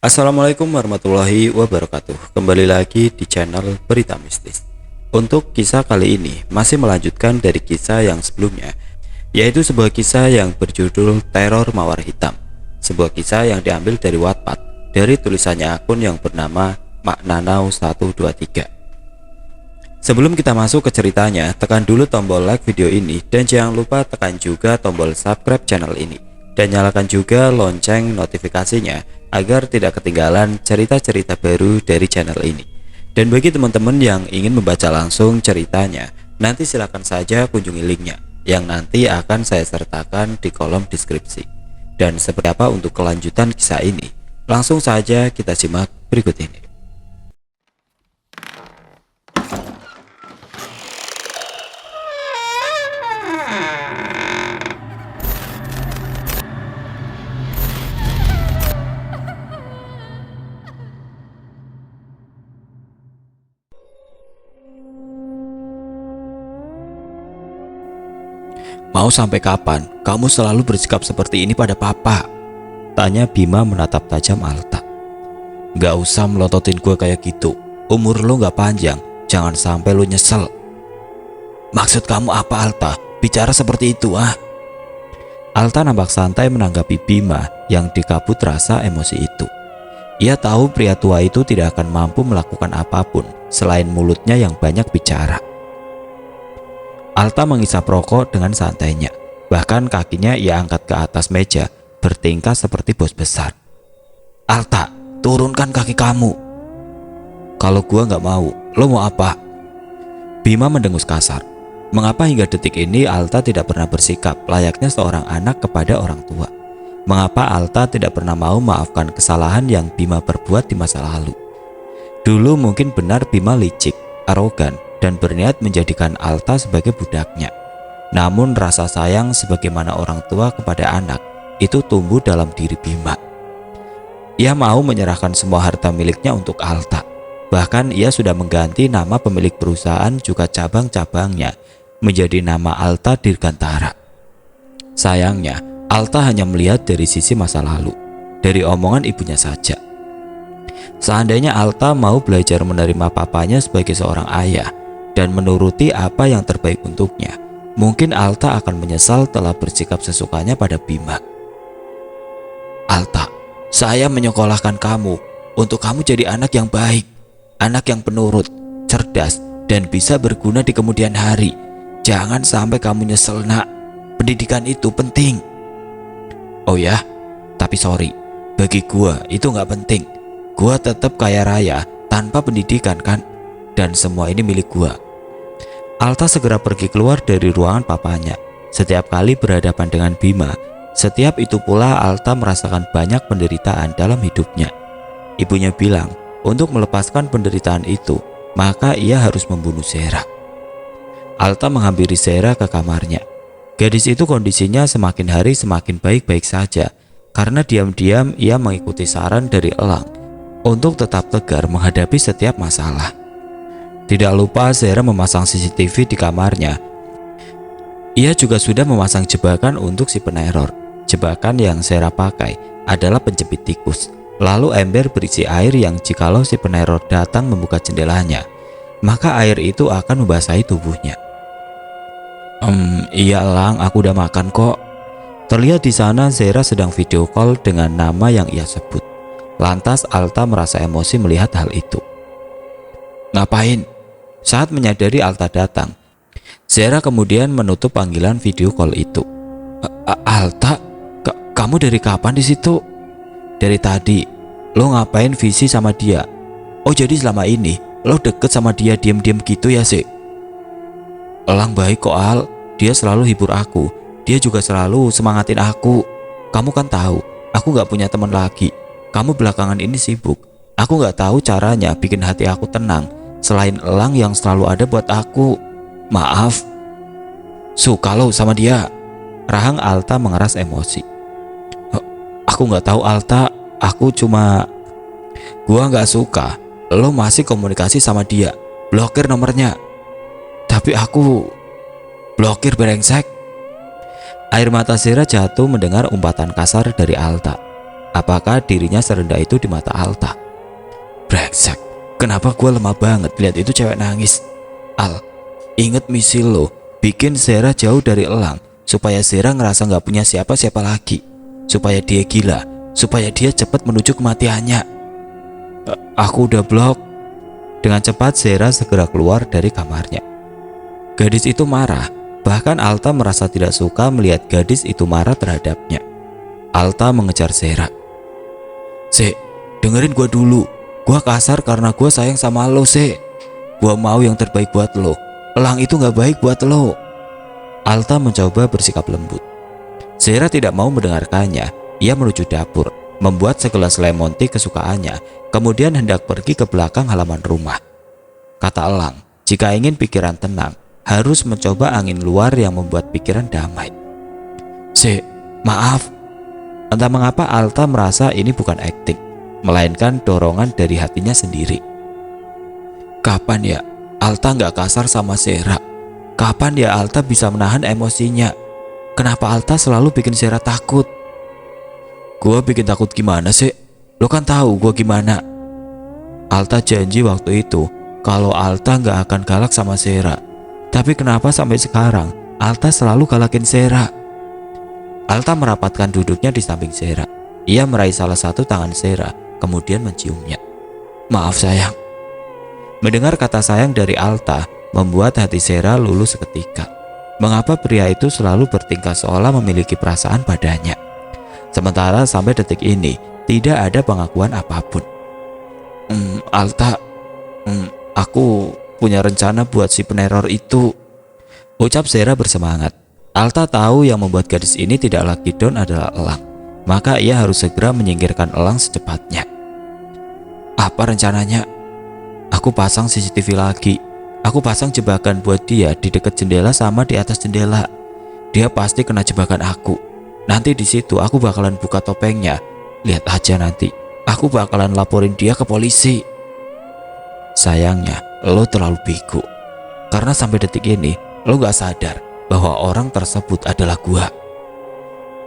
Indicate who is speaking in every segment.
Speaker 1: Assalamualaikum warahmatullahi wabarakatuh. Kembali lagi di channel Berita Mistis. Untuk kisah kali ini masih melanjutkan dari kisah yang sebelumnya, yaitu sebuah kisah yang berjudul Teror Mawar Hitam. Sebuah kisah yang diambil dari Wattpad, dari tulisannya akun yang bernama Maknanau123. Sebelum kita masuk ke ceritanya, tekan dulu tombol like video ini dan jangan lupa tekan juga tombol subscribe channel ini dan nyalakan juga lonceng notifikasinya agar tidak ketinggalan cerita-cerita baru dari channel ini. Dan bagi teman-teman yang ingin membaca langsung ceritanya, nanti silakan saja kunjungi linknya yang nanti akan saya sertakan di kolom deskripsi. Dan seperti apa untuk kelanjutan kisah ini? Langsung saja kita simak berikut ini.
Speaker 2: Mau sampai kapan kamu selalu bersikap seperti ini pada papa? Tanya Bima menatap tajam Alta. Gak usah melototin gue kayak gitu. Umur lo gak panjang, jangan sampai lo nyesel. Maksud kamu apa Alta? Bicara seperti itu ah? Alta nampak santai menanggapi Bima yang dikabut rasa emosi itu. Ia tahu pria tua itu tidak akan mampu melakukan apapun selain mulutnya yang banyak bicara. Alta mengisap rokok dengan santainya. Bahkan kakinya ia angkat ke atas meja, bertingkah seperti bos besar. Alta, turunkan kaki kamu. Kalau gua nggak mau, lo mau apa? Bima mendengus kasar. Mengapa hingga detik ini Alta tidak pernah bersikap layaknya seorang anak kepada orang tua? Mengapa Alta tidak pernah mau maafkan kesalahan yang Bima perbuat di masa lalu? Dulu mungkin benar Bima licik, arogan, dan berniat menjadikan Alta sebagai budaknya. Namun rasa sayang sebagaimana orang tua kepada anak itu tumbuh dalam diri Bima. Ia mau menyerahkan semua harta miliknya untuk Alta. Bahkan ia sudah mengganti nama pemilik perusahaan juga cabang-cabangnya menjadi nama Alta Dirgantara. Sayangnya, Alta hanya melihat dari sisi masa lalu, dari omongan ibunya saja. Seandainya Alta mau belajar menerima papanya sebagai seorang ayah dan menuruti apa yang terbaik untuknya, mungkin Alta akan menyesal telah bersikap sesukanya pada Bima. Alta, saya menyekolahkan kamu untuk kamu jadi anak yang baik, anak yang penurut, cerdas, dan bisa berguna di kemudian hari. Jangan sampai kamu nyesel nak, pendidikan itu penting. Oh ya, tapi sorry, bagi gua itu gak penting. Gua tetap kaya raya tanpa pendidikan kan, dan semua ini milik gua. Alta segera pergi keluar dari ruangan papanya. Setiap kali berhadapan dengan Bima, setiap itu pula Alta merasakan banyak penderitaan dalam hidupnya. Ibunya bilang, untuk melepaskan penderitaan itu, maka ia harus membunuh Zera. Alta menghampiri Zera ke kamarnya. Gadis itu kondisinya semakin hari semakin baik-baik saja, karena diam-diam ia mengikuti saran dari Elang untuk tetap tegar menghadapi setiap masalah. Tidak lupa Zera memasang CCTV di kamarnya. Ia juga sudah memasang jebakan untuk si peneror. Jebakan yang Zera pakai adalah penjepit tikus, lalu ember berisi air yang jikalau si peneror datang membuka jendelanya, maka air itu akan membasahi tubuhnya. Iya Lang, aku udah makan kok. Terlihat di sana Zera sedang video call dengan nama yang ia sebut. Lantas Alta merasa emosi melihat hal itu. Ngapain? Saat menyadari Alta datang, Zera kemudian menutup panggilan video call itu. Alta, kamu dari kapan di situ? Dari tadi. Lo ngapain visi sama dia? Oh jadi selama ini lo deket sama dia diam-diam gitu ya sih? Elang baik kok Al, dia selalu hibur aku. Dia juga selalu semangatin aku. Kamu kan tahu, aku gak punya teman lagi. Kamu belakangan ini sibuk. Aku gak tahu caranya bikin hati aku tenang selain Elang yang selalu ada buat aku. Maaf. Suka lo sama dia? Rahang Alta mengeras emosi. Aku gak tahu Alta, aku cuma... Gua gak suka lo masih komunikasi sama dia. Blokir nomornya. Tapi aku... Blokir brengsek. Air mata Zera jatuh mendengar umpatan kasar dari Alta. apakah dirinya serendah itu di mata Alta. Brengsek, kenapa gue lemah banget lihat itu cewek nangis. Al, inget misi lo, bikin Zera jauh dari Elang, supaya Zera ngerasa gak punya siapa-siapa lagi, supaya dia gila, supaya dia cepat menuju kematiannya. Aku udah blok. Dengan cepat Zera segera keluar dari kamarnya. Gadis itu marah, bahkan Alta merasa tidak suka melihat gadis itu marah terhadapnya. Alta mengejar Zera. Dengerin gue dulu. Gue kasar karena gue sayang sama lo, Gue mau yang terbaik buat lo. Elang itu gak baik buat lo. Alta mencoba bersikap lembut. Zera tidak mau mendengarkannya. Ia menuju dapur, membuat segelas lemon tea kesukaannya, kemudian hendak pergi ke belakang halaman rumah. Kata Elang, jika ingin pikiran tenang, harus mencoba angin luar yang membuat pikiran damai. Maaf. Entah mengapa Alta merasa ini bukan akting, melainkan dorongan dari hatinya sendiri. Kapan ya Alta gak kasar sama Zera? Kapan ya Alta bisa menahan emosinya? Kenapa Alta selalu bikin Zera takut? Gua bikin takut gimana sih? Lo kan tahu gua gimana. Alta janji waktu itu kalau Alta gak akan galak sama Zera. Tapi kenapa sampai sekarang Alta selalu galakin Zera? Alta merapatkan duduknya di samping Zera. Ia meraih salah satu tangan Zera, kemudian menciumnya. Maaf sayang. Mendengar kata sayang dari Alta membuat hati Zera luluh seketika. Mengapa pria itu selalu bertingkah seolah memiliki perasaan padanya, sementara sampai detik ini tidak ada pengakuan apapun. Alta, aku punya rencana buat si peneror itu, ucap Zera bersemangat. Alta tahu yang membuat gadis ini tidak lagi down adalah Elang, maka ia harus segera menyingkirkan Elang secepatnya. Apa rencananya? Aku pasang CCTV lagi. Aku pasang jebakan buat dia di dekat jendela sama di atas jendela. Dia pasti kena jebakan aku. Nanti di situ aku bakalan buka topengnya. Lihat aja nanti. Aku bakalan laporin dia ke polisi. Sayangnya, lo terlalu bego. Karena sampai detik ini, lo gak sadar bahwa orang tersebut adalah gua.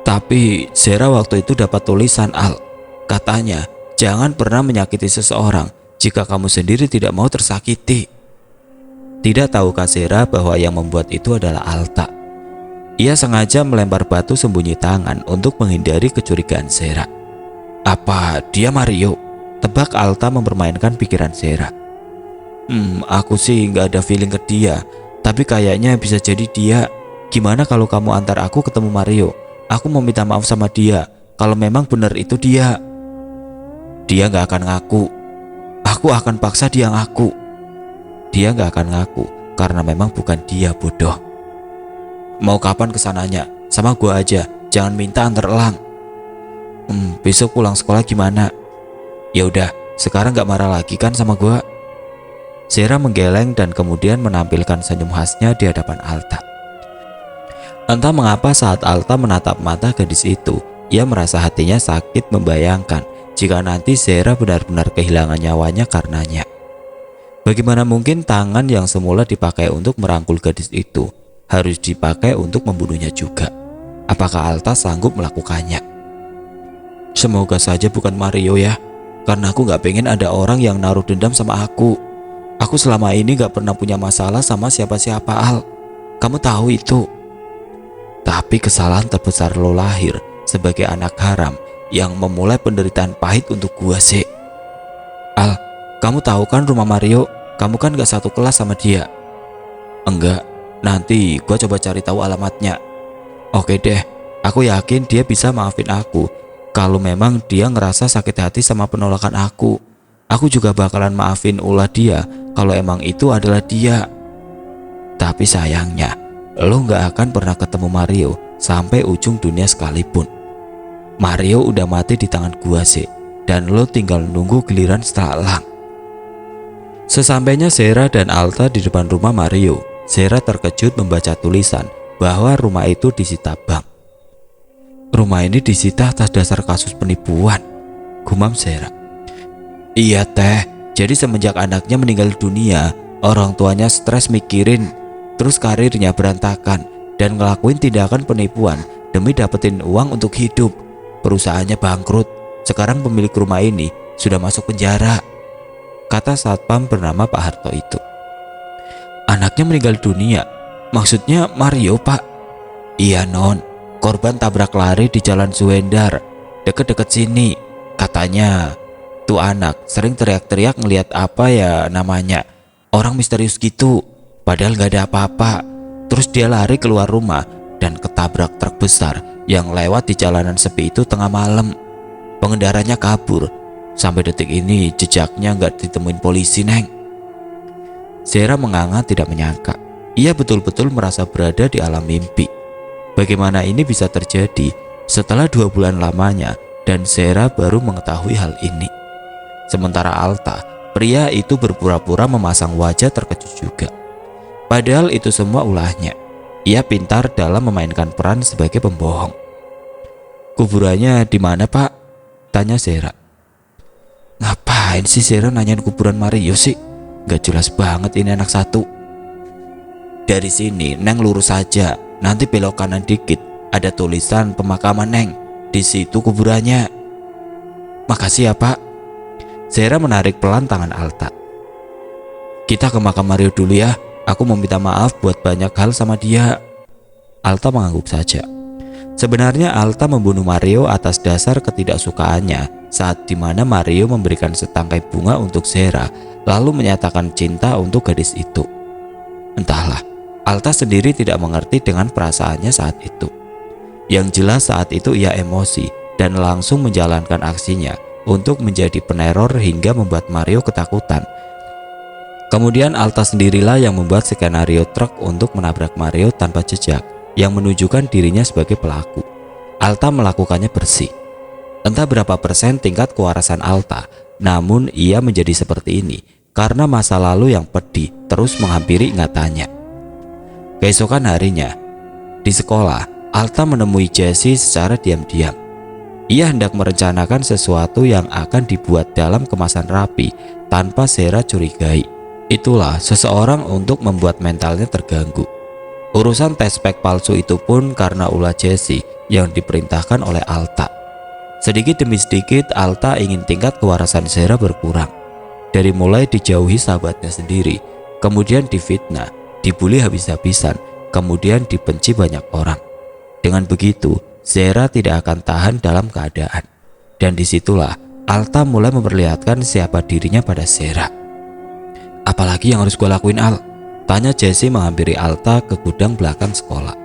Speaker 2: Tapi Zera waktu itu dapat tulisan Al. Katanya, jangan pernah menyakiti seseorang jika kamu sendiri tidak mau tersakiti. Tidak tahukah Zera bahwa yang membuat itu adalah Alta? Ia sengaja melempar batu sembunyi tangan untuk menghindari kecurigaan Zera. Apa dia Mario? Tebak Alta mempermainkan pikiran Zera. Aku sih nggak ada feeling ke dia, tapi kayaknya bisa jadi dia. Gimana kalau kamu antar aku ketemu Mario? Aku mau minta maaf sama dia kalau memang benar itu dia. Dia nggak akan ngaku. Aku akan paksa dia ngaku. Dia nggak akan ngaku karena memang bukan dia, bodoh. Mau kapan kesananya? Sama gua aja, jangan minta antar Elang. Besok pulang sekolah gimana? Ya udah, sekarang nggak marah lagi kan sama gua? Zera menggeleng dan kemudian menampilkan senyum khasnya di hadapan Alta. Entah mengapa saat Alta menatap mata gadis itu, ia merasa hatinya sakit membayangkan jika nanti Zera benar-benar kehilangan nyawanya karenanya. Bagaimana mungkin tangan yang semula dipakai untuk merangkul gadis itu harus dipakai untuk membunuhnya juga? Apakah Alta sanggup melakukannya? Semoga saja bukan Mario ya, karena aku gak pengen ada orang yang naruh dendam sama aku. Aku selama ini gak pernah punya masalah sama siapa-siapa, Al. Kamu tahu itu. Tapi kesalahan terbesar lo lahir sebagai anak haram yang memulai penderitaan pahit untuk gua sih. Al, kamu tahu kan rumah Mario? Kamu kan gak satu kelas sama dia. Enggak, nanti gua coba cari tahu alamatnya. Oke deh, aku yakin dia bisa maafin aku. Kalau memang dia ngerasa sakit hati sama penolakan aku juga bakalan maafin ulah dia kalau emang itu adalah dia. Tapi sayangnya, lo gak akan pernah ketemu Mario sampai ujung dunia sekalipun. Mario udah mati di tangan gua sih, dan lo tinggal nunggu giliran setelah Elang. Sesampainya Zera dan Alta di depan rumah Mario, Zera terkejut membaca tulisan bahwa rumah itu disita bank. Rumah ini disita atas dasar kasus penipuan, gumam Zera. Iya teh, jadi semenjak anaknya meninggal dunia, orang tuanya stres mikirin, terus karirnya berantakan dan ngelakuin tindakan penipuan demi dapetin uang untuk hidup. Perusahaannya bangkrut, Sekarang pemilik rumah ini sudah masuk penjara, kata satpam bernama Pak Harto itu. Anaknya meninggal dunia? Maksudnya Mario, Pak? Iya, Non. Korban tabrak lari di Jalan Suwendar, deket-deket sini. Katanya tuh anak sering teriak-teriak ngelihat apa ya namanya, orang misterius gitu. Padahal gak ada apa-apa. Terus dia lari keluar rumah dan ketabrak truk besar yang lewat di jalanan sepi itu tengah malam. Pengendaranya kabur. Sampai detik ini jejaknya gak ditemuin polisi, Neng. Zera menganga tidak menyangka. Ia betul-betul merasa berada di alam mimpi. Bagaimana ini bisa terjadi setelah 2 bulan lamanya dan Zera baru mengetahui hal ini. Sementara Alta, pria itu berpura-pura memasang wajah terkejut juga. Padahal itu semua ulahnya. Ia pintar dalam memainkan peran sebagai pembohong. Kuburannya di mana, Pak? Tanya Zera. Ngapain sih Zera nanyain kuburan Mario sih? Gak jelas banget ini anak satu. Dari sini Neng lurus saja, nanti belok kanan dikit ada tulisan pemakaman Neng. Di situ kuburannya. Makasih ya, Pak. Zera menarik pelan tangan Alta. Kita ke makam Mario dulu ya. Aku mau minta maaf buat banyak hal sama dia. Alta mengangguk saja. Sebenarnya Alta membunuh Mario atas dasar ketidaksukaannya saat dimana Mario memberikan setangkai bunga untuk Zera lalu menyatakan cinta untuk gadis itu. Entahlah, Alta sendiri tidak mengerti dengan perasaannya saat itu. Yang jelas saat itu ia emosi dan langsung menjalankan aksinya untuk menjadi peneror hingga membuat Mario ketakutan. Kemudian Alta sendirilah yang membuat skenario truk untuk menabrak Mario tanpa jejak yang menunjukkan dirinya sebagai pelaku. Alta melakukannya bersih. Entah berapa persen tingkat kewarasan Alta, namun ia menjadi seperti ini karena masa lalu yang pedih terus menghampiri ingatannya. Keesokan harinya, di sekolah, Alta menemui Jessie secara diam-diam. Ia hendak merencanakan sesuatu yang akan dibuat dalam kemasan rapi tanpa Zera curigai. Itulah seseorang untuk membuat mentalnya terganggu. Urusan tes pack palsu itu pun karena ulah Jessie yang diperintahkan oleh Alta. Sedikit demi sedikit Alta ingin tingkat kewarasan Zera berkurang. Dari mulai dijauhi sahabatnya sendiri, kemudian difitnah, dibully habis-habisan, kemudian dibenci banyak orang. Dengan begitu, Zera tidak akan tahan dalam keadaan. Dan disitulah Alta mulai memperlihatkan siapa dirinya pada Zera. Apalagi yang harus gue lakuin, Al? Tanya Jessie menghampiri Alta ke gudang belakang sekolah.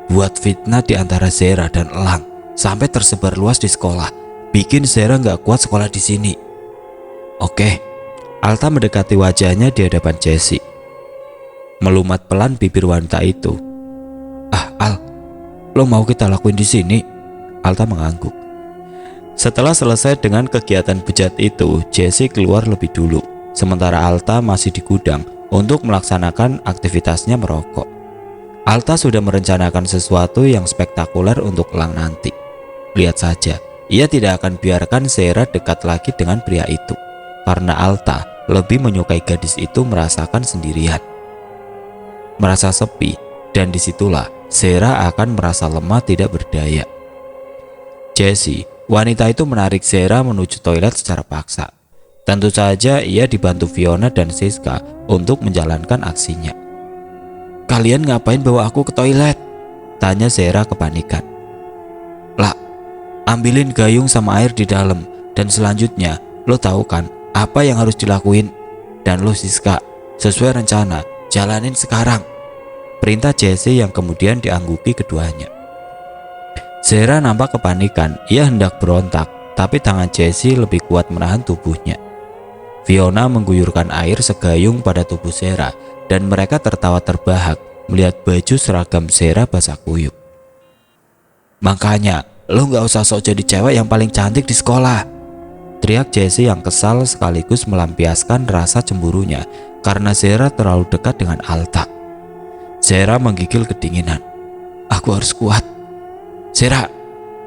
Speaker 2: Buat fitnah di antara Zera dan Elang sampai tersebar luas di sekolah. Bikin Zera gak kuat sekolah di sini. Oke. Alta mendekati wajahnya di hadapan Jessie. Melumat pelan bibir wanita itu. Ah, Al, lo mau kita lakuin di sini? Alta mengangguk. Setelah selesai dengan kegiatan bejat itu, Jessie keluar lebih dulu. Sementara Alta masih di gudang untuk melaksanakan aktivitasnya merokok. Alta sudah merencanakan sesuatu yang spektakuler untuk Elang nanti. Lihat saja, ia tidak akan biarkan Zera dekat lagi dengan pria itu. Karena Alta lebih menyukai gadis itu merasakan sendirian. Merasa sepi, dan disitulah Zera akan merasa lemah tidak berdaya. Jessie, wanita itu menarik Zera menuju toilet secara paksa. Tentu saja ia dibantu Fiona dan Siska untuk menjalankan aksinya. Kalian ngapain bawa aku ke toilet? Tanya Zera kepanikan. Lah, ambilin gayung sama air di dalam. Dan selanjutnya, lo tahu kan apa yang harus dilakuin? Dan lo Siska, sesuai rencana, jalanin sekarang. Perintah Jessie yang kemudian dianggupi keduanya. Zera nampak kepanikan, ia hendak berontak, tapi tangan Jessie lebih kuat menahan tubuhnya. Fiona mengguyurkan air segayung pada tubuh Zera dan mereka tertawa terbahak melihat baju seragam Zera basah kuyup. Makanya, lo gak usah sok jadi cewek yang paling cantik di sekolah. Teriak Jessie yang kesal sekaligus melampiaskan rasa cemburunya karena Zera terlalu dekat dengan Alta. Zera menggigil kedinginan. Aku harus kuat. Zera,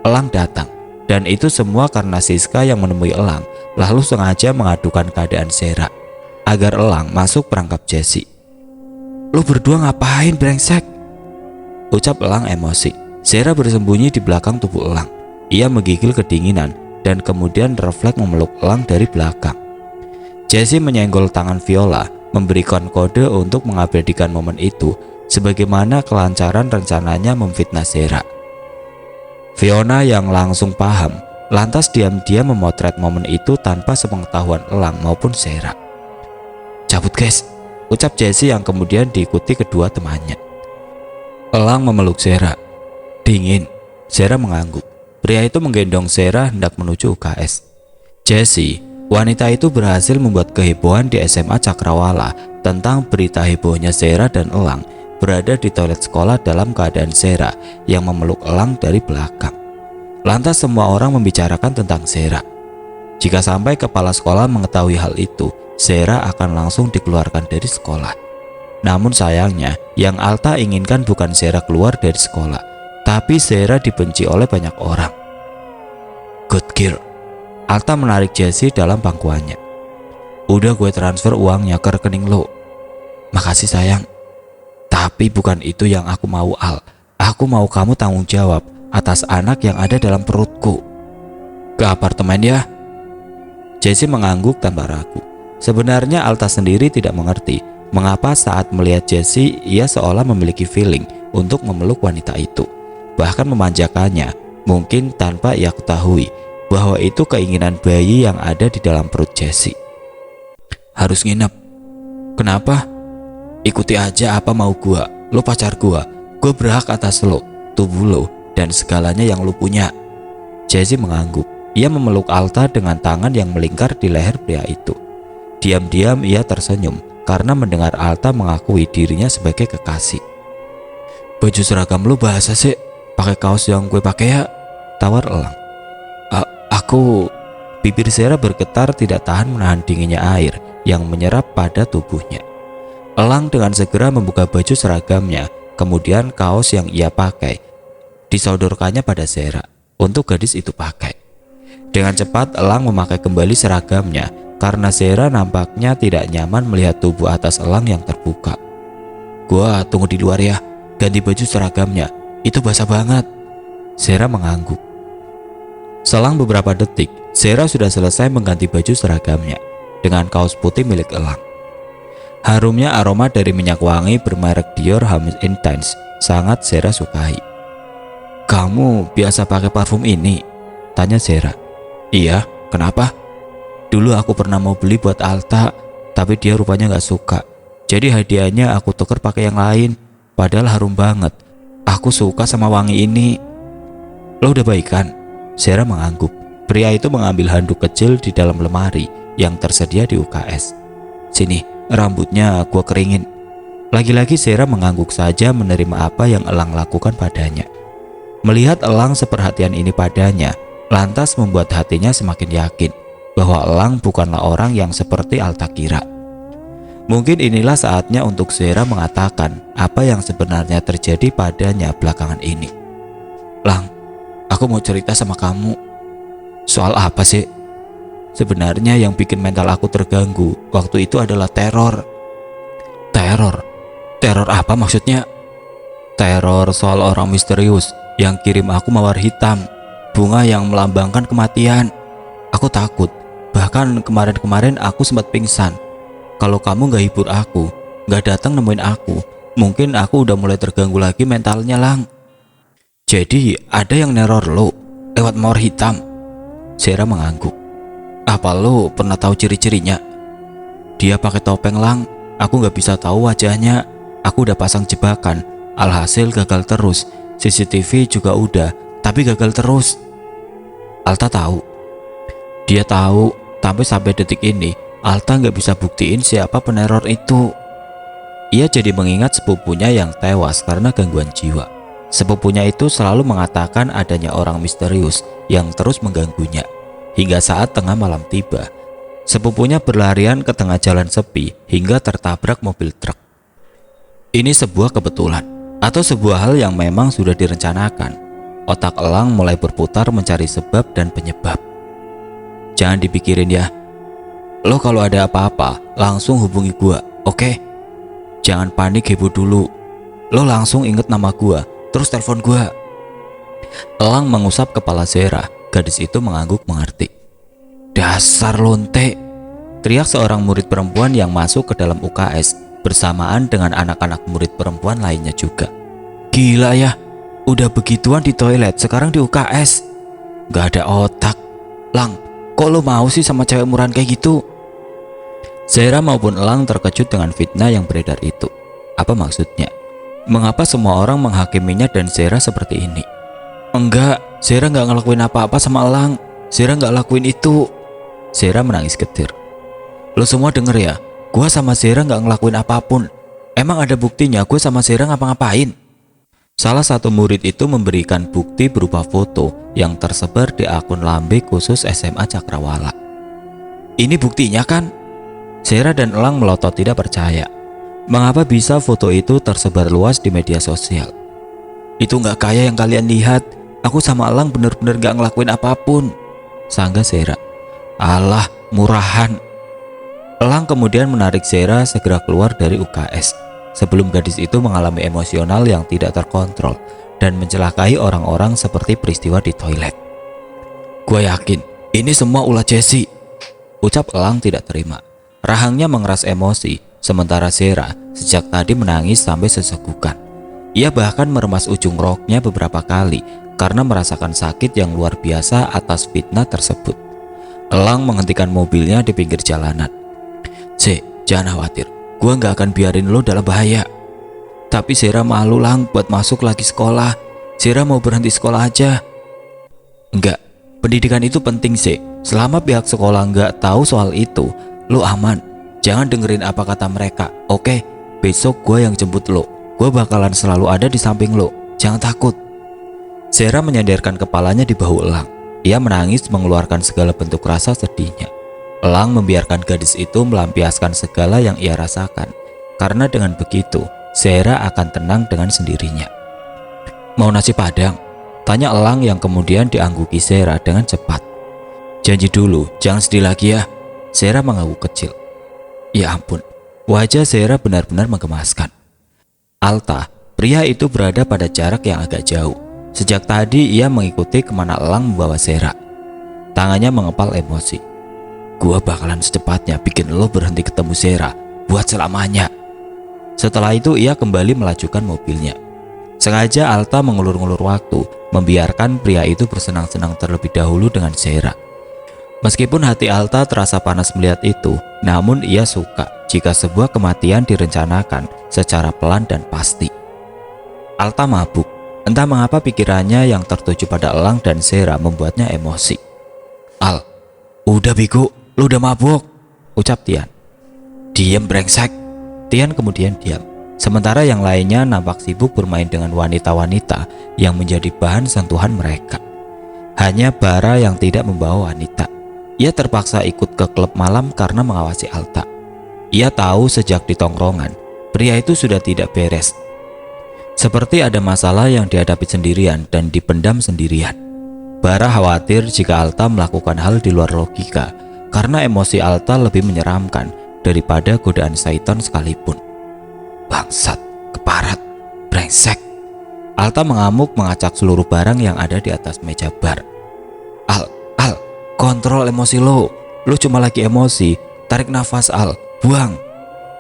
Speaker 2: Elang datang. Dan itu semua karena Siska yang menemui Elang lalu sengaja mengadukan keadaan Zera agar Elang masuk perangkap Jessie. Lu berdua ngapain brengsek? Ucap Elang emosi. Zera bersembunyi di belakang tubuh Elang. Ia menggigil kedinginan dan kemudian refleks memeluk Elang dari belakang. Jessie menyenggol tangan Viola, memberikan kode untuk mengabadikan momen itu sebagaimana kelancaran rencananya memfitnah Zera. Fiona yang langsung paham, lantas diam-diam memotret momen itu tanpa sepengetahuan Elang maupun Zera. "Cabut guys," ucap Jessie yang kemudian diikuti kedua temannya. Elang memeluk Zera. "Dingin," Zera mengangguk. Pria itu menggendong Zera hendak menuju UKS. Jessie, wanita itu berhasil membuat kehebohan di SMA Cakrawala tentang berita hebohnya Zera dan Elang berada di toilet sekolah dalam keadaan Zera yang memeluk Elang dari belakang. Lantas semua orang membicarakan tentang Zera. Jika sampai kepala sekolah mengetahui hal itu, Zera akan langsung dikeluarkan dari sekolah. Namun sayangnya, yang Alta inginkan bukan Zera keluar dari sekolah, tapi Zera dibenci oleh banyak orang. "Good girl." Alta menarik Jessie dalam pangkuannya. "Udah gue transfer uangnya ke rekening lo." "Makasih sayang. Tapi bukan itu yang aku mau, Al. Aku mau kamu tanggung jawab atas anak yang ada dalam perutku." "Ke apartemen ya?" Jessie mengangguk tanpa ragu. Sebenarnya Alta sendiri tidak mengerti mengapa saat melihat Jessie ia seolah memiliki feeling untuk memeluk wanita itu, bahkan memanjakannya, mungkin tanpa ia ketahui bahwa itu keinginan bayi yang ada di dalam perut Jessie. "Harus nginep." "Kenapa?" "Ikuti aja apa mau gua. Lo pacar gua berhak atas lo, tubuh lo, dan segalanya yang lo punya." Jessie mengangguk. Ia memeluk Alta dengan tangan yang melingkar di leher pria itu. Diam-diam ia tersenyum karena mendengar Alta mengakui dirinya sebagai kekasih. "Baju seragam lo bahasa sih, pakai kaos yang gue pakai ya?" tawar Elang. Aku..." Bibir Zera bergetar tidak tahan menahan dinginnya air yang menyerap pada tubuhnya. Elang dengan segera membuka baju seragamnya, kemudian kaos yang ia pakai disodorkannya pada Zera untuk gadis itu pakai. Dengan cepat Elang memakai kembali seragamnya karena Zera nampaknya tidak nyaman melihat tubuh atas Elang yang terbuka. "Gua tunggu di luar ya, ganti baju seragamnya, itu basah banget." Zera mengangguk. Selang beberapa detik, Zera sudah selesai mengganti baju seragamnya dengan kaos putih milik Elang. Harumnya aroma dari minyak wangi bermerek Dior Homme Intense sangat Zera sukai. "Kamu biasa pakai parfum ini?" tanya Zera. "Iya, kenapa?" "Dulu aku pernah mau beli buat Alta, tapi dia rupanya gak suka. Jadi hadiahnya aku tuker pakai yang lain, padahal harum banget. Aku suka sama wangi ini." "Lo udah baikan?" Zera mengangguk. Pria itu mengambil handuk kecil di dalam lemari yang tersedia di UKS. "Sini, rambutnya gua keringin." Lagi-lagi Zera mengangguk saja menerima apa yang Elang lakukan padanya. Melihat Elang seperhatian ini padanya, lantas membuat hatinya semakin yakin bahwa Elang bukanlah orang yang seperti Alta kira. Mungkin inilah saatnya untuk Zera mengatakan apa yang sebenarnya terjadi padanya belakangan ini. "Lang, aku mau cerita sama kamu." "Soal apa sih?" "Sebenarnya yang bikin mental aku terganggu waktu itu adalah teror." "Teror? Teror apa maksudnya?" "Teror soal orang misterius yang kirim aku mawar hitam, bunga yang melambangkan kematian. Aku takut, bahkan kemarin-kemarin aku sempat pingsan. Kalau kamu gak hibur aku, gak datang nemuin aku, mungkin aku udah mulai terganggu lagi mentalnya, Lang." "Jadi ada yang neror lo lewat mawar hitam?" Zera mengangguk. "Apa lo pernah tahu ciri-cirinya?" "Dia pakai topeng, Lang. Aku gak bisa tahu wajahnya. Aku udah pasang jebakan, alhasil gagal terus. CCTV juga udah, tapi gagal terus." "Alta tahu?" "Dia tahu, tapi sampai detik ini Alta gak bisa buktiin siapa peneror itu." Ia jadi mengingat sepupunya yang tewas karena gangguan jiwa. Sepupunya itu selalu mengatakan adanya orang misterius yang terus mengganggunya. Hingga saat tengah malam tiba, sepupunya berlarian ke tengah jalan sepi hingga tertabrak mobil truk. Ini sebuah kebetulan atau sebuah hal yang memang sudah direncanakan? Otak Elang mulai berputar mencari sebab dan penyebab. "Jangan dipikirin ya. Lo kalau ada apa-apa langsung hubungi gua, oke? Jangan panik heboh dulu. Lo langsung inget nama gua, terus telepon gua." Elang mengusap kepala Zera, gadis itu mengangguk mengerti. "Dasar lonte!" teriak seorang murid perempuan yang masuk ke dalam UKS bersamaan dengan anak-anak murid perempuan lainnya juga. "Gila ya, udah begituan di toilet, sekarang di UKS. Gak ada otak. Lang, kok lo mau sih sama cewek murahan kayak gitu?" Zaira maupun Elang terkejut dengan fitnah yang beredar itu. Apa maksudnya? Mengapa semua orang menghakiminya dan Zaira seperti ini? "Enggak, Zaira gak ngelakuin apa-apa sama Elang. Zaira gak lakuin itu." Zaira menangis getir. "Lo semua denger ya, gue sama Zaira gak ngelakuin apapun. Emang ada buktinya gue sama Zaira ngapa-ngapain?" Salah satu murid itu memberikan bukti berupa foto yang tersebar di akun lambe khusus SMA Cakrawala. "Ini buktinya kan?" Zaira dan Elang melotot tidak percaya. Mengapa bisa foto itu tersebar luas di media sosial? "Itu gak kayak yang kalian lihat. Aku sama Elang bener-bener gak ngelakuin apapun," sanggah Zaira. "Alah, murahan." Elang kemudian menarik Zaira segera keluar dari UKS sebelum gadis itu mengalami emosional yang tidak terkontrol dan mencelakai orang-orang seperti peristiwa di toilet. "Gua yakin ini semua ulah Jessie," ucap Elang tidak terima. Rahangnya mengeras emosi, sementara Zaira sejak tadi menangis sampai sesegukan. Ia bahkan meremas ujung roknya beberapa kali karena merasakan sakit yang luar biasa atas fitnah tersebut. Elang menghentikan mobilnya di pinggir jalanan. Jangan khawatir, gua gak akan biarin lo dalam bahaya." "Tapi Zaira malu Lang buat masuk lagi sekolah. Zaira mau berhenti sekolah aja." "Enggak, pendidikan itu penting sih. Selama pihak sekolah gak tahu soal itu, lo aman. Jangan dengerin apa kata mereka, oke? Besok gua yang jemput lo. Gua bakalan selalu ada di samping lo. Jangan takut." Zaira menyandarkan kepalanya di bahu Elang. Ia menangis mengeluarkan segala bentuk rasa sedihnya. Elang membiarkan gadis itu melampiaskan segala yang ia rasakan, karena dengan begitu Zaira akan tenang dengan sendirinya. "Mau nasi padang?" tanya Elang yang kemudian diangguki Zaira dengan cepat. "Janji dulu, jangan sedih lagi ya." Zaira mengangguk kecil. Ya ampun, wajah Zaira benar-benar menggemaskan. Alta, pria itu berada pada jarak yang agak jauh. Sejak tadi ia mengikuti kemana Elang membawa Zaira. Tangannya mengepal emosi. "Gua bakalan secepatnya bikin lo berhenti ketemu Zaira buat selamanya." Setelah itu ia kembali melajukan mobilnya. Sengaja Alta mengulur-ngulur waktu, membiarkan pria itu bersenang-senang terlebih dahulu dengan Zaira. Meskipun hati Alta terasa panas melihat itu, namun ia suka jika sebuah kematian direncanakan secara pelan dan pasti. Alta mabuk. Entah mengapa pikirannya yang tertuju pada Elang dan Zaira membuatnya emosi. "Al, udah bego, lu udah mabuk," ucap Tian. "Diem brengsek." Tian kemudian diam. Sementara yang lainnya nampak sibuk bermain dengan wanita-wanita yang menjadi bahan sentuhan mereka. Hanya Bara yang tidak membawa wanita. Ia terpaksa ikut ke klub malam karena mengawasi Alta. Ia tahu sejak di tongkrongan, pria itu sudah tidak beres. Seperti ada masalah yang dihadapi sendirian dan dipendam sendirian. Bara khawatir jika Alta melakukan hal di luar logika, karena emosi Alta lebih menyeramkan daripada godaan syaitan sekalipun. "Bangsat, keparat, brengsek." Alta mengamuk mengacak seluruh barang yang ada di atas meja bar. Al, kontrol emosi lo. Lo cuma lagi emosi. Tarik nafas Al, buang,"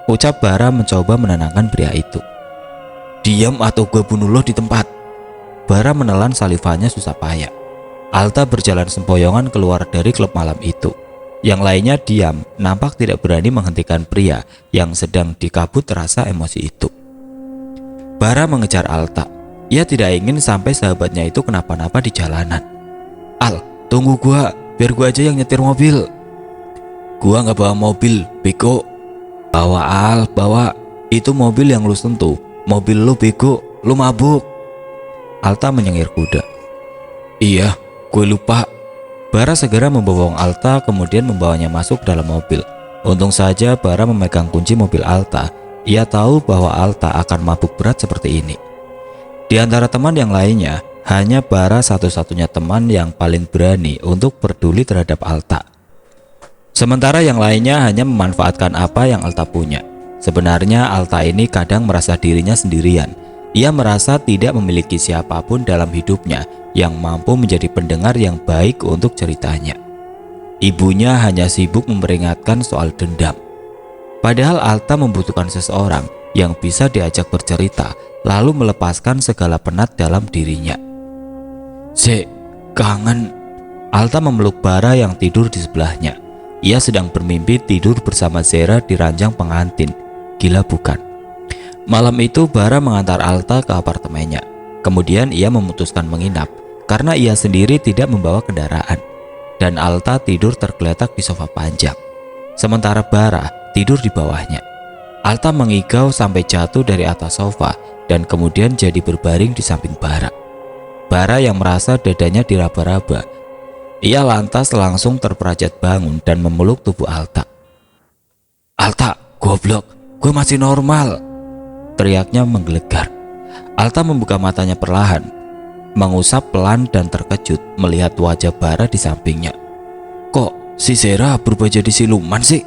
Speaker 2: ucap Bara mencoba menenangkan pria itu. "Diam atau gue bunuh lo di tempat." Bara menelan salivannya susah payah. Alta berjalan sempoyongan keluar dari klub malam itu. Yang lainnya diam, nampak tidak berani menghentikan pria yang sedang dikabut rasa emosi itu. Bara mengejar Alta. Ia tidak ingin sampai sahabatnya itu kenapa-napa di jalanan. "Al, tunggu gua, biar gua aja yang nyetir mobil." "Gua nggak bawa mobil, bego." "Bawa Al, bawa. Itu mobil yang lu sentuh. Mobil lu bego, lu mabuk." Alta menyengir kuda. "Iya, gue lupa." Bara segera membawang Alta kemudian membawanya masuk dalam mobil. Untung saja Bara memegang kunci mobil Alta. Ia tahu bahwa Alta akan mabuk berat seperti ini. Di antara teman yang lainnya, hanya Bara satu-satunya teman yang paling berani untuk peduli terhadap Alta. Sementara yang lainnya hanya memanfaatkan apa yang Alta punya. Sebenarnya Alta ini kadang merasa dirinya sendirian. Ia merasa tidak memiliki siapapun dalam hidupnya yang mampu menjadi pendengar yang baik untuk ceritanya. Ibunya hanya sibuk memperingatkan soal dendam. Padahal Alta membutuhkan seseorang yang bisa diajak bercerita, lalu melepaskan segala penat dalam dirinya. Kangen. Alta memeluk Bara yang tidur di sebelahnya. Ia sedang bermimpi tidur bersama Zera di ranjang pengantin. Gila bukan? Malam itu Bara mengantar Alta ke apartemennya. Kemudian ia memutuskan menginap karena ia sendiri tidak membawa kendaraan. Dan Alta tidur tergeletak di sofa panjang. Sementara Bara tidur di bawahnya. Alta mengigau sampai jatuh dari atas sofa dan kemudian jadi berbaring di samping Bara. Bara yang merasa dadanya diraba-raba. Ia lantas langsung terperajat bangun dan memeluk tubuh Alta. "Alta, goblok, gue masih normal," teriaknya menggelegar. Alta membuka matanya perlahan, mengusap pelan dan terkejut melihat wajah Bara di sampingnya. "Kok si Zera berubah jadi siluman sih?"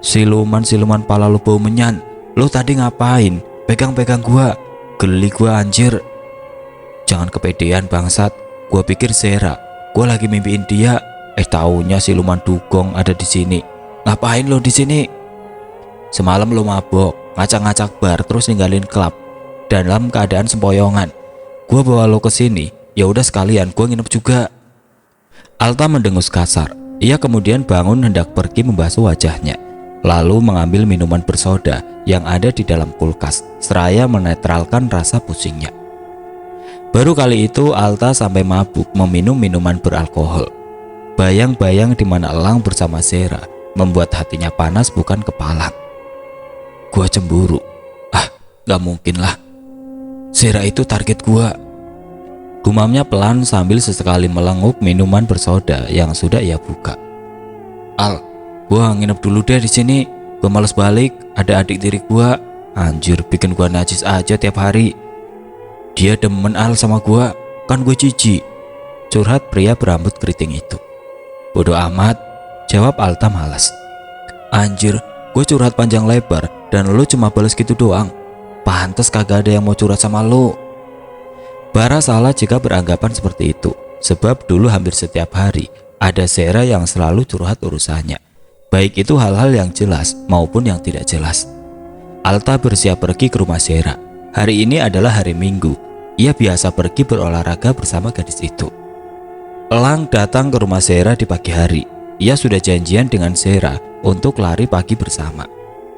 Speaker 2: Siluman pala lu bau menyan. Lu tadi ngapain? Pegang-pegang gua. Geli gua anjir." "Jangan kepedean bangsat. Gua pikir Zera. Gua lagi mimpiin dia. Taunya siluman dugong ada di sini. Ngapain lo di sini?" "Semalam lo mabok, ngacak-ngacak bar terus ninggalin klub dalam keadaan sempoyongan. Gua bawa lo ke sini. Ya udah sekalian gua nginep juga." Alta mendengus kasar. Ia kemudian bangun hendak pergi membasuh wajahnya, lalu mengambil minuman bersoda yang ada di dalam kulkas seraya menetralkan rasa pusingnya. Baru kali itu Alta sampai mabuk meminum minuman beralkohol. Bayang-bayang di mana Elang bersama Zera membuat hatinya panas bukan kepalang. "Gua cemburu. Gak mungkin lah. Zera itu target gua," gumamnya pelan sambil sesekali melenguk minuman bersoda yang sudah ia buka. "Al, gua nginep dulu deh di sini. Gua males balik. Ada adik tiri gua. Anjir, bikin gua najis aja tiap hari. Dia demen Al sama gua. Kan gue jijik," curhat pria berambut keriting itu. "Bodoh amat," jawab Alta malas. "Anjir, gue curhat panjang lebar dan lu cuma balas gitu doang. Pantes kagak ada yang mau curhat sama lu." Bara salah jika beranggapan seperti itu, sebab dulu hampir setiap hari ada Zera yang selalu curhat urusannya, baik itu hal-hal yang jelas maupun yang tidak jelas. Alta bersiap pergi ke rumah Zera. Hari ini adalah hari Minggu. Ia biasa pergi berolahraga bersama gadis itu. Elang datang ke rumah Zera di pagi hari. Ia sudah janjian dengan Zera untuk lari pagi bersama.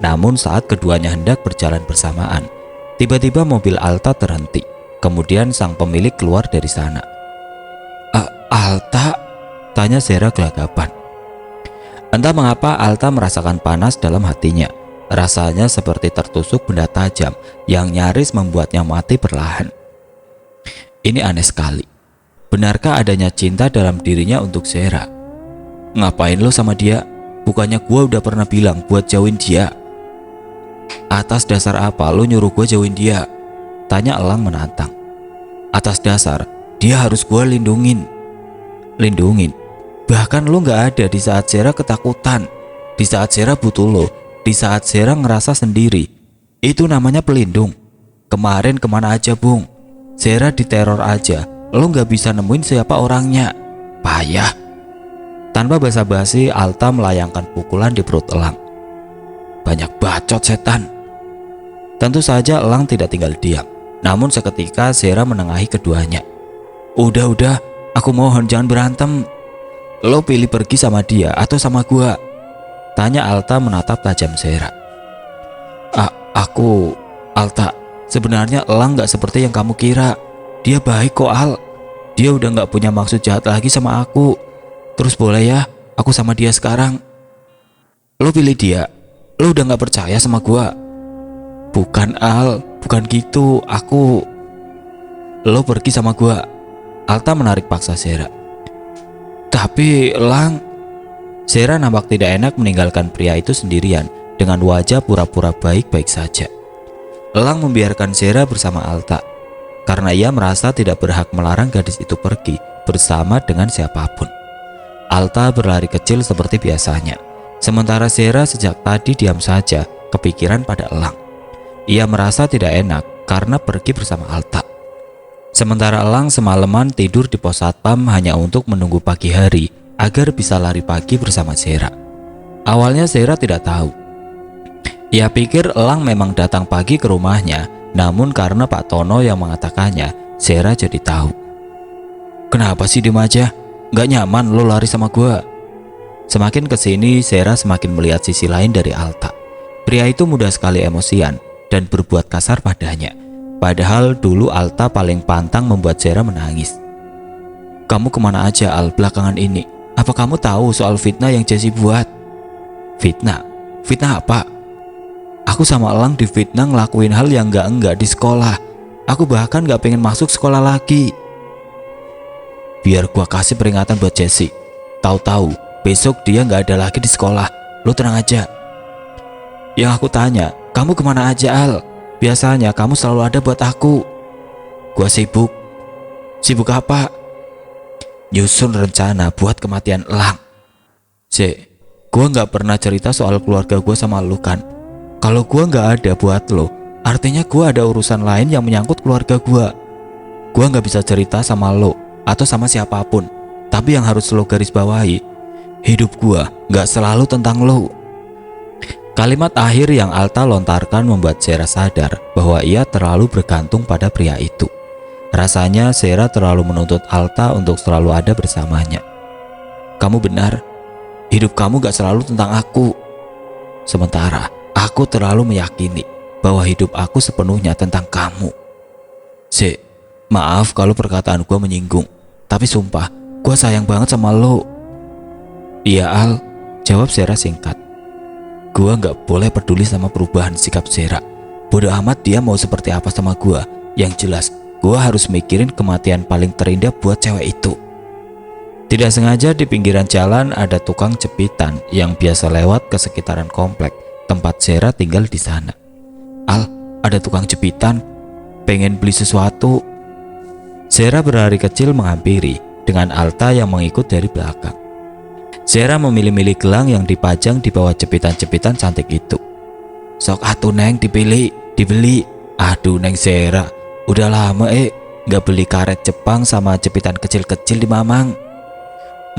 Speaker 2: Namun saat keduanya hendak berjalan bersamaan, tiba-tiba mobil Alta terhenti. Kemudian sang pemilik keluar dari sana. "Alta?" tanya Zera gelagapan. Entah mengapa Alta merasakan panas dalam hatinya. Rasanya seperti tertusuk benda tajam yang nyaris membuatnya mati perlahan. Ini aneh sekali. Benarkah adanya cinta dalam dirinya untuk Zera? "Ngapain lo sama dia? Bukannya gua udah pernah bilang buat jauhin dia?" "Atas dasar apa lo nyuruh gua jauhin dia?" tanya Elang menantang. "Atas dasar dia harus gua lindungin." "Lindungin? Bahkan lo gak ada di saat Zera ketakutan, di saat Zera butuh lo, di saat Zera ngerasa sendiri. Itu namanya pelindung. Kemarin kemana aja Bung? Zera diteror aja, lo gak bisa nemuin siapa orangnya. Payah." Tanpa basa-basi Alta melayangkan pukulan di perut Elang. "Banyak bacot setan." Tentu saja Elang tidak tinggal diam. Namun seketika Zera menengahi keduanya. Udah, aku mohon jangan berantem. Lo pilih pergi sama dia atau sama gua?" tanya Alta menatap tajam Zera. Alta, sebenarnya Elang gak seperti yang kamu kira. Dia baik kok Al. Dia udah gak punya maksud jahat lagi sama aku. Terus boleh ya aku sama dia sekarang?" "Lo pilih dia? Lo udah gak percaya sama gua?" "Bukan Al, bukan gitu. Lo pergi sama gua." Alta menarik paksa Zera. "Tapi Elang..." Zera nampak tidak enak meninggalkan pria itu sendirian dengan wajah pura-pura baik-baik saja. Elang membiarkan Zera bersama Alta karena ia merasa tidak berhak melarang gadis itu pergi bersama dengan siapapun. Alta berlari kecil seperti biasanya, sementara Zera sejak tadi diam saja, kepikiran pada Elang. Ia merasa tidak enak karena pergi bersama Alta. Sementara Elang semalaman tidur di pos satpam hanya untuk menunggu pagi hari agar bisa lari pagi bersama Zera. Awalnya Zera tidak tahu. Ia pikir Elang memang datang pagi ke rumahnya, namun karena Pak Tono yang mengatakannya, Zera jadi tahu. "Kenapa sih diem aja? Gak nyaman lo lari sama gua?" Semakin kesini, Zera semakin melihat sisi lain dari Alta. Pria itu mudah sekali emosian dan berbuat kasar padanya. Padahal dulu Alta paling pantang membuat Zera menangis. "Kamu kemana aja Al belakangan ini? Apa kamu tahu soal fitnah yang Jesse buat?" "Fitnah? Fitnah apa?" "Aku sama Elang difitnah ngelakuin hal yang enggak di sekolah. Aku bahkan gak pengen masuk sekolah lagi." "Biar gua kasih peringatan buat Jesse. Tahu-tahu besok dia gak ada lagi di sekolah. Lu tenang aja." "Yang aku tanya, kamu kemana aja Al? Biasanya kamu selalu ada buat aku." "Gua sibuk." "Sibuk apa?" "Nyusun rencana buat kematian Elang." Gua gak pernah cerita soal keluarga gua sama lu kan? Kalau gua gak ada buat lo, artinya gua ada urusan lain yang menyangkut keluarga gua. Gua gak bisa cerita sama lo atau sama siapapun. Tapi yang harus lo garis bawahi, hidup gua gak selalu tentang lo." Kalimat akhir yang Alta lontarkan membuat Zera sadar bahwa ia terlalu bergantung pada pria itu. Rasanya Zera terlalu menuntut Alta untuk selalu ada bersamanya. "Kamu benar, hidup kamu gak selalu tentang aku. Sementara aku terlalu meyakini bahwa hidup aku sepenuhnya tentang kamu." Maaf kalau perkataan gue menyinggung, tapi sumpah gue sayang banget sama lo." "Iya Al," jawab Zera singkat. Gue gak boleh peduli sama perubahan sikap Zera. Bodoh amat dia mau seperti apa sama gue. Yang jelas gue harus mikirin kematian paling terindah buat cewek itu. Tidak sengaja di pinggiran jalan ada tukang jepitan yang biasa lewat ke sekitaran komplek tempat Zera tinggal di sana. "Al, ada tukang jepitan, pengen beli sesuatu." Zera berlari kecil menghampiri dengan Alta yang mengikut dari belakang. Zera memilih-milih gelang yang dipajang di bawah jepitan-jepitan cantik itu. "Sok atuh Neng, dibeli. Aduh Neng Zera, udah lama gak beli karet Jepang sama jepitan kecil-kecil di Mamang."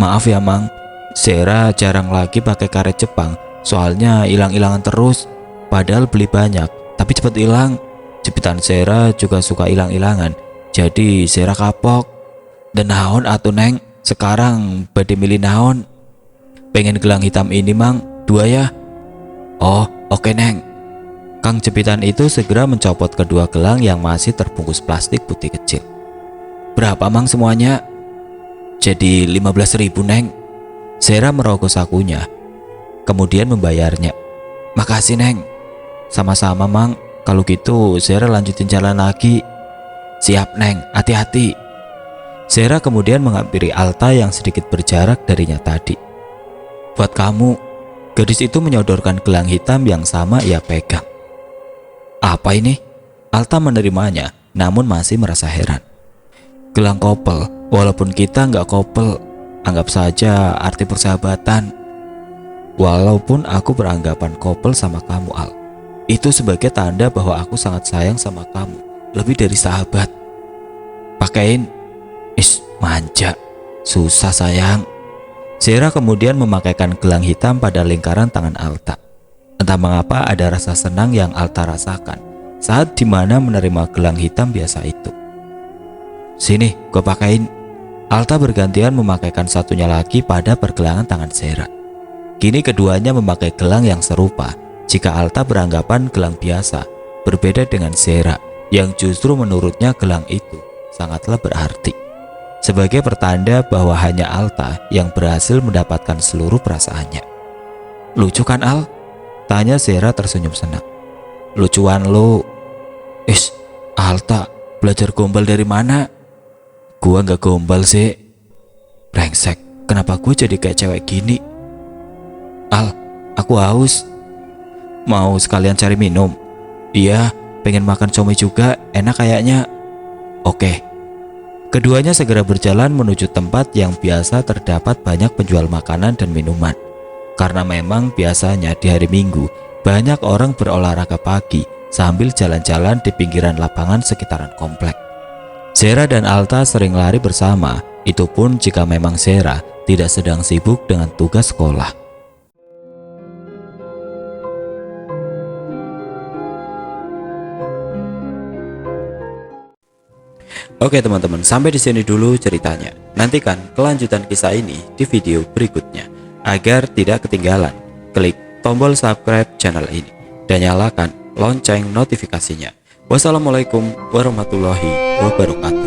Speaker 2: "Maaf ya Mang, Zera jarang lagi pakai karet Jepang, soalnya hilang-hilangan terus. Padahal beli banyak, tapi cepet hilang. Jepitan Zera juga suka hilang-hilangan, jadi Zera kapok." "Dan naon atuh Neng, sekarang bade milih naon?" "Pengen gelang hitam ini Mang, 2 ya." "Oh oke Neng." Kang jepitan itu segera mencopot kedua gelang yang masih terbungkus plastik putih kecil. "Berapa Mang semuanya?" "Jadi 15.000 Neng." Zera merogoh sakunya, kemudian membayarnya. "Makasih Neng." "Sama-sama Mang, kalau gitu Zera lanjutin jalan lagi." "Siap Neng, hati-hati." Zera kemudian menghampiri Alta yang sedikit berjarak darinya tadi. "Buat kamu." Gadis itu menyodorkan gelang hitam yang sama ia pegang. "Apa ini?" Alta menerimanya, namun masih merasa heran. "Gelang kopel, walaupun kita nggak kopel, anggap saja arti persahabatan. Walaupun aku beranggapan kopel sama kamu Al, itu sebagai tanda bahwa aku sangat sayang sama kamu, lebih dari sahabat." "Pakein." Manja, susah sayang." Zera kemudian memakaikan gelang hitam pada lingkaran tangan Alta. Entah mengapa ada rasa senang yang Alta rasakan saat dimana menerima gelang hitam biasa itu. "Sini, gue pakein." Alta bergantian memakaikan satunya lagi pada pergelangan tangan Zera. Kini keduanya memakai gelang yang serupa. Jika Alta beranggapan gelang biasa, berbeda dengan Zera yang justru menurutnya gelang itu sangatlah berarti. Sebagai pertanda bahwa hanya Alta yang berhasil mendapatkan seluruh perasaannya. "Lucu kan Al?" tanya Zera tersenyum senang. "Lucuan lo." Alta, belajar gombal dari mana?" "Gua gak gombal sih." "Brengsek, kenapa gue jadi kayak cewek gini?" "Al, aku haus." "Mau sekalian cari minum?" "Iya, pengen makan comay juga, enak kayaknya." "Oke." Keduanya segera berjalan menuju tempat yang biasa terdapat banyak penjual makanan dan minuman. Karena memang biasanya di hari Minggu banyak orang berolahraga pagi sambil jalan-jalan di pinggiran lapangan sekitaran komplek. Zera dan Alta sering lari bersama, itu pun jika memang Zera tidak sedang sibuk dengan tugas sekolah.
Speaker 1: Oke teman-teman, sampai di sini dulu ceritanya. Nantikan kelanjutan kisah ini di video berikutnya. Agar tidak ketinggalan, klik tombol subscribe channel ini dan nyalakan lonceng notifikasinya. Wassalamualaikum warahmatullahi wabarakatuh.